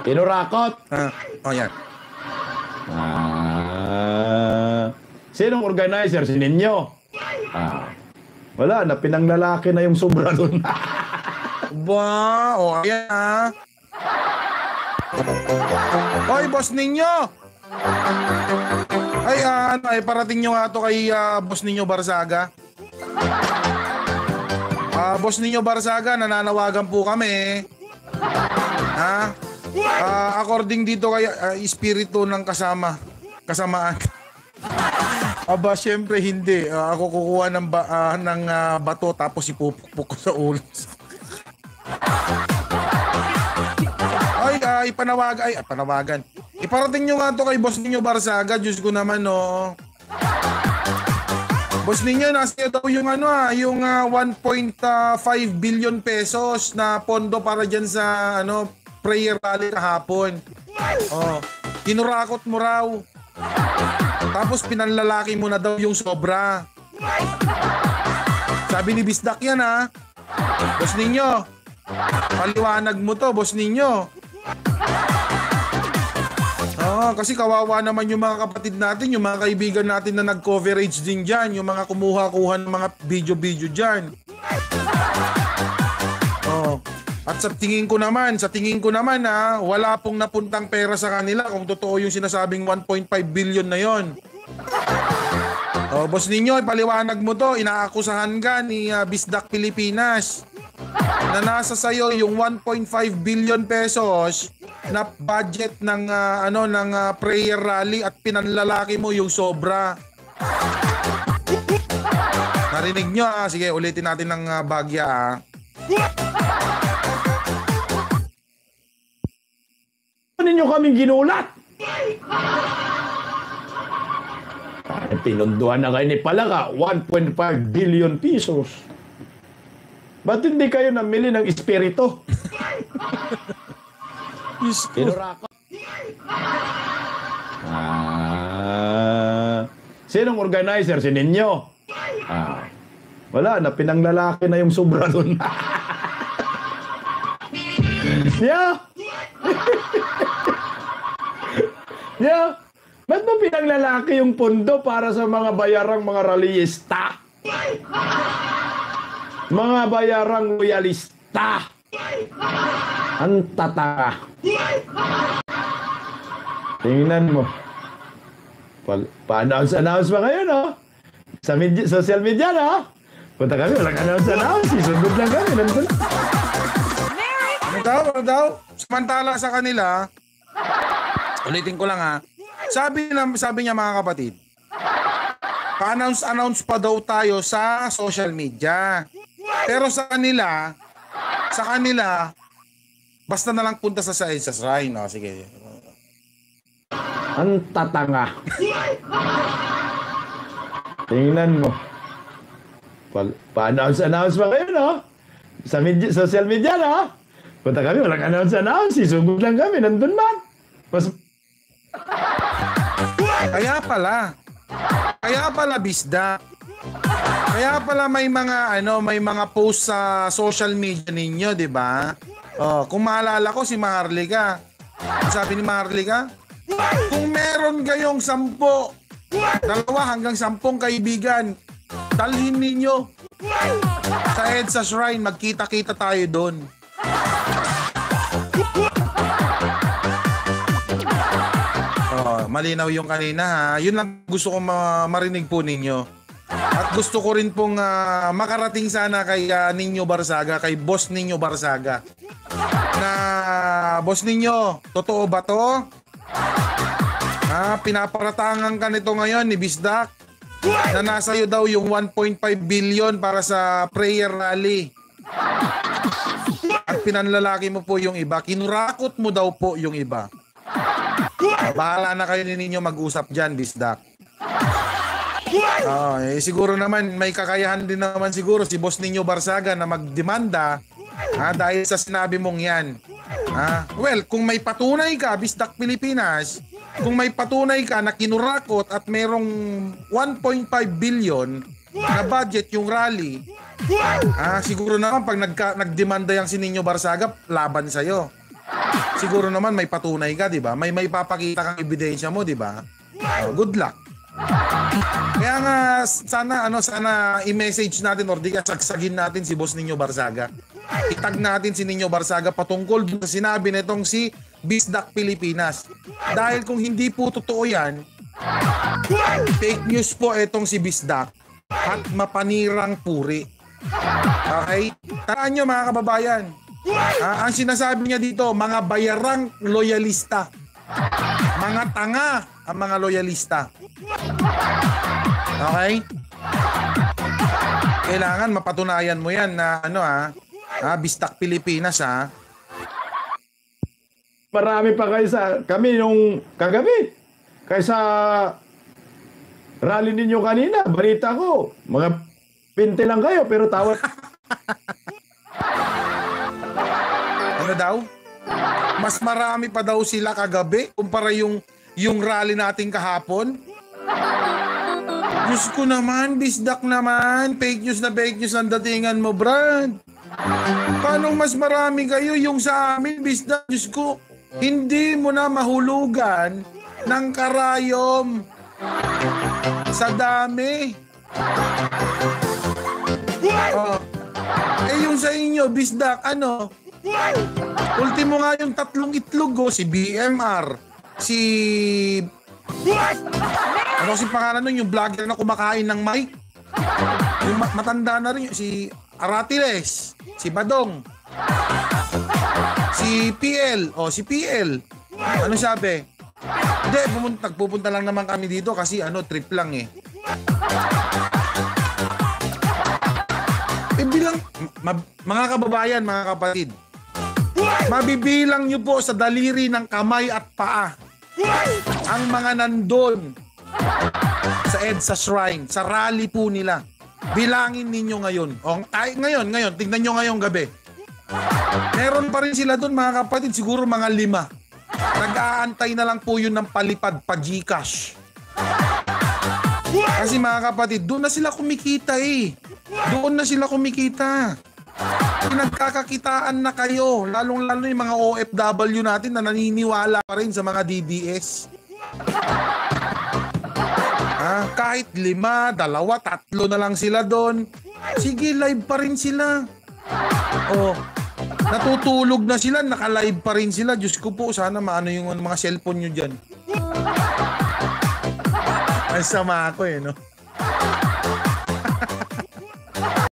Kinurakot. Oh, yan. Sinong organizer? Si Ninyo. Wala na, pinanglalaki na yung sobra doon. Wow, ayan Hoy, boss ninyo. Ay, parating nyo nga to kay boss ninyo Barzaga. Boss ninyo Barzaga, nananawagan po kami. According dito kay espiritu ng kasamaan. Aba, syempre hindi. Ako kukuha ng bato tapos ipupukpuk ko sa ulo. Panawagan. Iparating nyo nga to kay boss ninyo Barzaga. Diyos ko naman, no. Boss ninyo, nasa daw yung yung 1.5 billion pesos na pondo para dyan sa prayer rally kahapon. Kinurakot mo raw. Tapos pinanlalaki mo na daw yung sobra. Sabi ni Bisdak yan, Boss ninyo, paliwanag mo to, boss ninyo. Kasi kawawa naman yung mga kapatid natin, yung mga kaibigan natin na nag-coverage din dyan, yung mga kumuha-kuha ng mga video-video dyan. At sa tingin ko naman, wala pong napuntang pera sa kanila kung totoo yung sinasabing 1.5 billion na yon. Boss ninyo, ipaliwanag mo to, inaakusahan ka ni Bisdak Pilipinas na nasa sayo yung 1.5 billion pesos na budget ng prayer rally at pinanlalaki mo yung sobra. Narinig nyo, Sige, ulitin natin ng bagya, ninyo kaming ginulat. Pinunduhan na kayo ni Palaka, 1.5 billion pesos. Ba't hindi kayo namili ng espiritu? Kinurakot. Sinong organizer? Si Ninyo. Wala na, pinanglalaki na yung sobra doon. Ba't ba pinanglalaki yung pondo para sa mga bayarang mga rallyista? Mga bayarang loyalista. Ang tatanga. Tingnan mo. Pa-announce ba kayo, no? Sa social media, no? Punta kami, walang announce. Isundod lang kami. Nandun. Ano daw? Samantala sa kanila, ulitin ko lang, sabi niya mga kapatid, pa-announce pa daw tayo sa social media. Pero sa kanila, basta na lang punta sa shrine. Sige. Ang tatanga. Tingnan mo. Pa-announce ba kayo, no? Sa social media, no? Punta kami, walang announce. Isugod lang kami. Nandun man. Kaya pala Bisda. Kaya pala may mga post sa social media ninyo, 'di ba? Kung maalala ko si Maharlika. Sabi ni Maharlika, kung meron kayong 2 hanggang 10 kaibigan, dalhin ninyo sa EDSA Shrine, magkita-kita tayo doon. Malinaw yung kanina, Yun lang gusto ko marinig po ninyo. At gusto ko rin pong makarating sana kay Ninyo Barzaga, kay boss Ninyo Barzaga. Na boss Ninyo, totoo ba to? Pinaparatangan ka nito ngayon ni Bisdak na nasa iyo daw yung 1.5 billion para sa prayer rally. At pinanlalaki mo po yung iba. Kinurakot mo daw po yung iba. Bahala na kayo ninyo mag-usap dyan, Bisdak. Siguro naman may kakayahan din naman siguro si boss Ninyo Barzaga na magdemanda dahil sa sinabi mong yan. Well, kung may patunay ka, Bisdak Pilipinas, kung may patunay ka na kinurakot at merong 1.5 billion na budget yung rally, siguro naman pag nagdemanda yung si Ninyo Barzaga, laban sa'yo. siguro naman may patunay ka, di ba? May papakita kang ebidensya mo, di ba? Good luck. Kaya nga sana i-message natin or di sagsagin natin si Boss Nino Barzaga. Itag natin si Nino Barzaga patungkol sa sinabi nitong si Bisdak Pilipinas. Dahil kung hindi po totoo yan, fake news po itong si Bisdak at mapanirang puri. Okay? Tandaan nyo mga kababayan, ang sinasabi niya dito, mga bayarang loyalista. Mga tanga ang mga loyalista. Okay? Kailangan mapatunayan mo yan na Bisdak Pilipinas ha. Marami pa kaysa kami nung kagabi. Kaysa rally ninyo kanina, balita ko, mga 20 lang kayo pero tawad. Ano daw? Mas marami pa daw sila kagabi kumpara yung rally natin kahapon. Diyos ko naman, Bisdak naman. Fake news ang datingan mo, Brad. Paano mas marami kayo yung sa amin, Bisdak? Diyos ko, hindi mo na mahulugan ng karayom sa dami. Yung sa inyo, Bisdak, ultimo nga yung 3 itlog si BMR, si si pangalan nun, yung vlogger na kumakain ng mic, yung matanda na rin, si Aratiles, si Badong, si PL, si PL. Ano sabi? Hindi, nagpupunta lang naman kami dito kasi trip lang eh. Bilang, mga kababayan, mga kapatid, mabibilang nyo po sa daliri ng kamay at paa ang mga nandun sa EDSA Shrine, sa rally po nila. Bilangin ninyo ngayon. Ngayon, tignan nyo ngayong gabi. Meron pa rin sila dun, mga kapatid, siguro mga 5. Nag-aantay na lang po yun ng palipad pa Gcash. Kasi mga kapatid, doon na sila kumikita eh. Doon na sila kumikita. Pinagkakakitaan na kayo. Lalong-lalo yung mga OFW natin na naniniwala pa rin sa mga DDS. Kahit 5, 2, 3 na lang sila doon. Sige, live pa rin sila. Natutulog na sila, naka-live pa rin sila. Diyos ko po, sana maano yung mga cellphone nyo dyan. Ay, sama ako no?